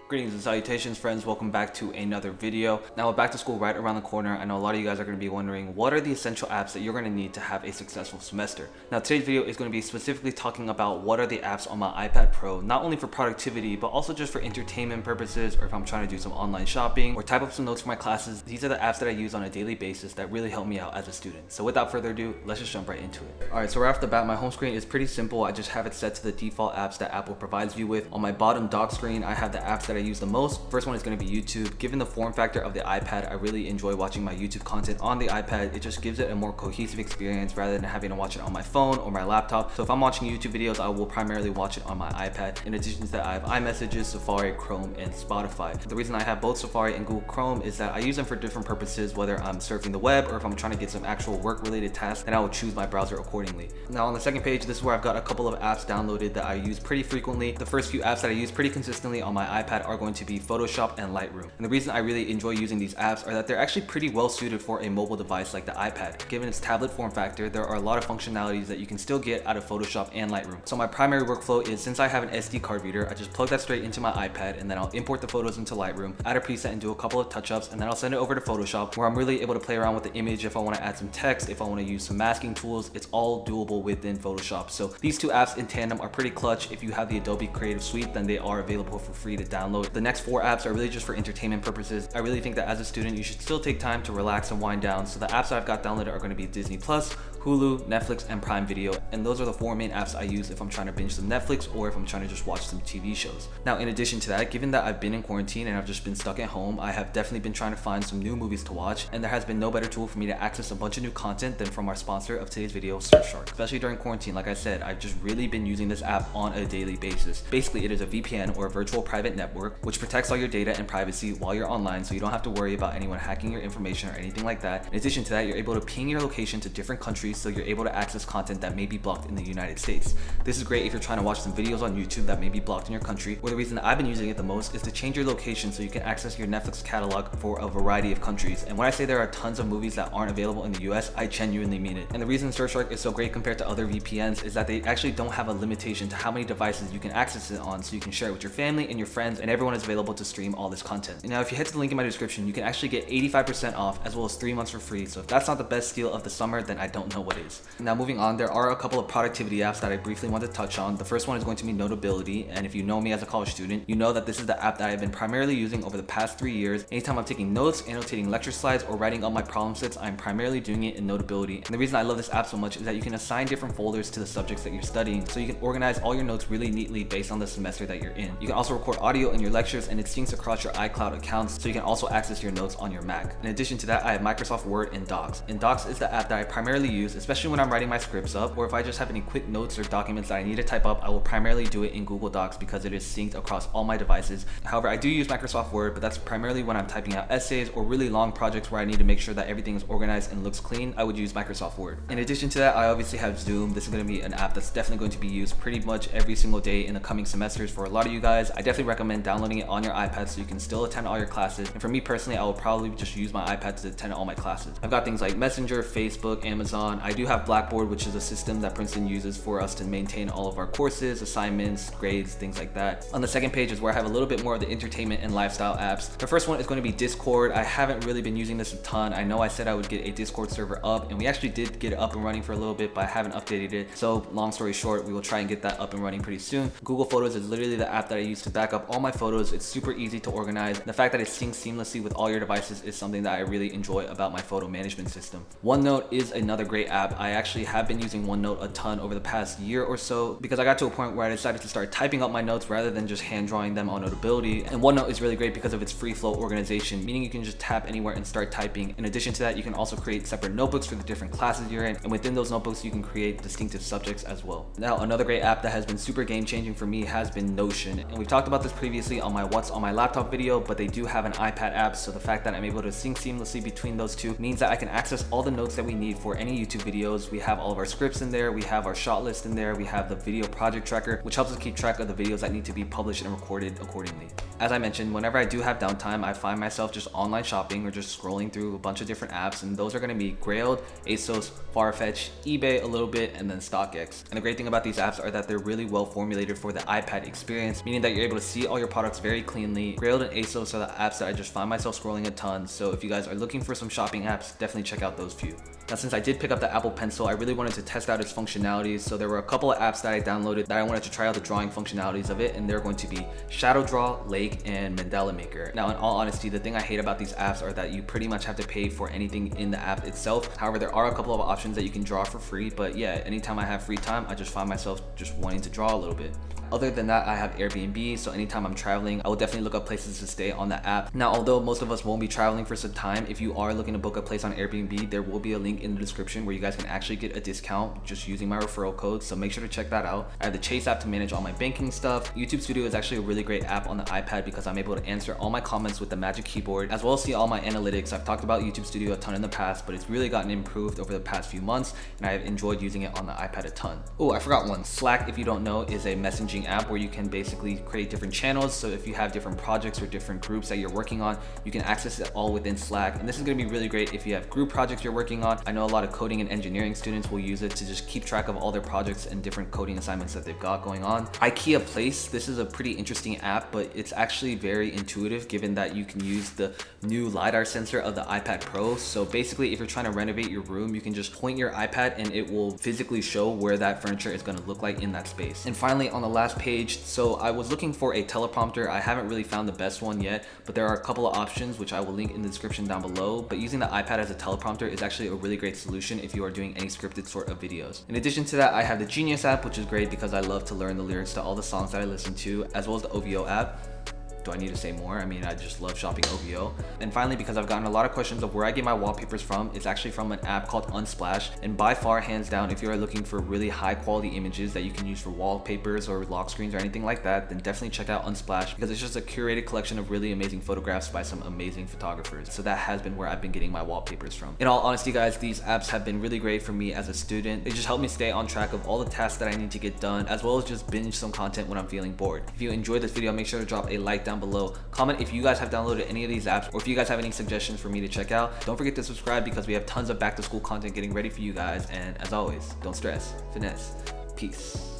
Greetings and salutations, friends. Welcome back to another video. Now, with back to school right around the corner, I know a lot of you guys are going to be wondering what are the essential apps that you're going to need to have a successful semester. Now, today's video is going to be specifically talking about what are the apps on my iPad Pro, not only for productivity, but also just for entertainment purposes, or if I'm trying to do some online shopping or type up some notes for my classes. These are the apps that I use on a daily basis that really help me out as a student. So without further ado, let's just jump right into it. All right, so right off the bat, my home screen is pretty simple. I just have it set to the default apps that Apple provides you with. On my bottom dock screen, I have the apps that I use the most. First one is going to be YouTube. Given the form factor of the iPad, I really enjoy watching my YouTube content on the iPad. It just gives it a more cohesive experience rather than having to watch it on my phone or my laptop. So if I'm watching YouTube videos, I will primarily watch it on my iPad. In addition to that, I have iMessages, Safari, Chrome, and Spotify. The reason I have both Safari and Google Chrome is that I use them for different purposes, whether I'm surfing the web or if I'm trying to get some actual work-related tasks, then I will choose my browser accordingly. Now on the second page, this is where I've got a couple of apps downloaded that I use pretty frequently. The first few apps that I use pretty consistently on my iPad are going to be Photoshop and Lightroom. And the reason I really enjoy using these apps are that they're actually pretty well suited for a mobile device like the iPad. Given its tablet form factor, there are a lot of functionalities that you can still get out of Photoshop and Lightroom. So my primary workflow is, since I have an SD card reader, I just plug that straight into my iPad and then I'll import the photos into Lightroom, add a preset and do a couple of touch-ups, and then I'll send it over to Photoshop where I'm really able to play around with the image. If I want to add some text, if I want to use some masking tools, it's all doable within Photoshop. So these two apps in tandem are pretty clutch. If you have the Adobe Creative Suite, then they are available for free to download. The next four apps are really just for entertainment purposes. I really think that as a student, you should still take time to relax and wind down. So the apps that I've got downloaded are going to be Disney Plus, Hulu, Netflix, and Prime Video. And those are the four main apps I use if I'm trying to binge some Netflix or if I'm trying to just watch some TV shows. Now, in addition to that, given that I've been in quarantine and I've just been stuck at home, I have definitely been trying to find some new movies to watch. And there has been no better tool for me to access a bunch of new content than from our sponsor of today's video, Surfshark. Especially during quarantine, like I said, I've just really been using this app on a daily basis. Basically, it is a VPN or a virtual private network, which protects all your data and privacy while you're online, so you don't have to worry about anyone hacking your information or anything like that. In addition to that, you're able to ping your location to different countries, so you're able to access content that may be blocked in the United States. This is great if you're trying to watch some videos on YouTube that may be blocked in your country, or the reason that I've been using it the most is to change your location so you can access your Netflix catalog for a variety of countries. And when I say there are tons of movies that aren't available in the US, I genuinely mean it. And the reason Surfshark is so great compared to other VPNs is that they actually don't have a limitation to how many devices you can access it on, so you can share it with your family and your friends, and everyone is available to stream all this content. And now if you head to the link in my description, you can actually get 85% off as well as 3 months for free. So if that's not the best deal of the summer, then I don't know what is. Now moving on, there are a couple of productivity apps that I briefly want to touch on. The first one is going to be Notability, and if you know me as a college student, you know that this is the app that I've been primarily using over the past 3 years. Anytime I'm taking notes, annotating lecture slides, or writing up my problem sets, I'm primarily doing it in Notability. And the reason I love this app so much is that you can assign different folders to the subjects that you're studying, so you can organize all your notes really neatly based on the semester that you're in. You can also record audio in your lectures, and it syncs across your iCloud accounts, so you can also access your notes on your Mac. In addition to that, I have Microsoft Word and Docs. And Docs is the app that I primarily use, especially when I'm writing my scripts up, or if I just have any quick notes or documents that I need to type up, I will primarily do it in Google Docs because it is synced across all my devices. However, I do use Microsoft Word, but that's primarily when I'm typing out essays or really long projects where I need to make sure that everything is organized and looks clean. I would use Microsoft Word. In addition to that, I obviously have Zoom. This is going to be an app that's definitely going to be used pretty much every single day in the coming semesters for a lot of you guys. I definitely recommend downloading it on your iPad so you can still attend all your classes. And for me personally, I will probably just use my iPad to attend all my classes. I've got things like Messenger, Facebook, Amazon. I do have Blackboard, which is a system that Princeton uses for us to maintain all of our courses, assignments, grades, things like that. On the second page is where I have a little bit more of the entertainment and lifestyle apps. The first one is going to be Discord. I haven't really been using this a ton. I know I said I would get a Discord server up, and we actually did get it up and running for a little bit, but I haven't updated it. So long story short, we will try and get that up and running pretty soon. Google Photos is literally the app that I use to back up all my photos. It's super easy to organize. The fact that it syncs seamlessly with all your devices is something that I really enjoy about my photo management system. OneNote is another great app. I actually have been using OneNote a ton over the past year or so because I got to a point where I decided to start typing up my notes rather than just hand drawing them on Notability. And OneNote is really great because of its free flow organization, meaning you can just tap anywhere and start typing. In addition to that, you can also create separate notebooks for the different classes you're in, and within those notebooks you can create distinctive subjects as well. Now, another great app that has been super game changing for me has been Notion, and we've talked about this previously on my What's on My Laptop video, but they do have an iPad app, so the fact that I'm able to sync seamlessly between those two means that I can access all the notes that we need for any YouTube videos. We have all of our scripts in there, we have our shot list in there, we have the video project tracker, which helps us keep track of the videos that need to be published and recorded accordingly. As I mentioned, whenever I do have downtime, I find myself just online shopping or just scrolling through a bunch of different apps, and those are going to be Grailed, ASOS, Farfetch, eBay a little bit, and then StockX. And the great thing about these apps are that they're really well formulated for the iPad experience, meaning that you're able to see all your products very cleanly. Grailed and ASOS are the apps that I just find myself scrolling a ton, so if you guys are looking for some shopping apps, definitely check out those few. Now, since I did pick up the Apple Pencil, I really wanted to test out its functionalities, so there were a couple of apps that I downloaded that I wanted to try out the drawing functionalities of it, and they're going to be Shadow Draw, Lake, and Mandala Maker. Now, in all honesty, the thing I hate about these apps are that you pretty much have to pay for anything in the app itself. However, there are a couple of options that you can draw for free, but yeah, anytime I have free time, I just find myself just wanting to draw a little bit. Other than that, I have Airbnb, so anytime I'm traveling, I will definitely look up places to stay on the app. Now, although most of us won't be traveling for some time, if you are looking to book a place on Airbnb, there will be a link in the description where you guys can actually get a discount just using my referral code, so make sure to check that out. I have the Chae app to manage all my banking stuff. YouTube Studio is actually a really great app on the iPad because I'm able to answer all my comments with the magic keyboard, as well as see all my analytics. I've talked about YouTube Studio a ton in the past, but it's really gotten improved over the past few months, and I have enjoyed using it on the iPad a ton. Oh, I forgot one. Slack, if you don't know, is a messaging app where you can basically create different channels. So if you have different projects or different groups that you're working on, you can access it all within Slack. And this is going to be really great if you have group projects you're working on. I know a lot of coding and engineering students will use it to just keep track of all their projects and different coding assignments that they've got going on. IKEA Place, this is a pretty interesting app, but it's actually very intuitive given that you can use the new LiDAR sensor of the iPad Pro. So basically, if you're trying to renovate your room, you can just point your iPad and it will physically show where that furniture is going to look like in that space. And finally, on the last page, so I was looking for a teleprompter. I haven't really found the best one yet, but there are a couple of options which I will link in the description down below. But using the iPad as a teleprompter is actually a really great solution if you are doing any scripted sort of videos. In addition to that, I have the Genius app, which is great because I love to learn the lyrics to all the songs that I listen to, as well as the OVO app. Do I need to say more? I mean, I just love shopping OVO. And finally, because I've gotten a lot of questions of where I get my wallpapers from, it's actually from an app called Unsplash. And by far, hands down, if you are looking for really high quality images that you can use for wallpapers or lock screens or anything like that, then definitely check out Unsplash because it's just a curated collection of really amazing photographs by some amazing photographers. So that has been where I've been getting my wallpapers from. In all honesty, guys, these apps have been really great for me as a student. They just help me stay on track of all the tasks that I need to get done, as well as just binge some content when I'm feeling bored. If you enjoyed this video, make sure to drop a like down below. Comment if you guys have downloaded any of these apps, or if you guys have any suggestions for me to check out. Don't forget to subscribe because we have tons of back to school content getting ready for you guys. And as always, don't stress, finesse, peace.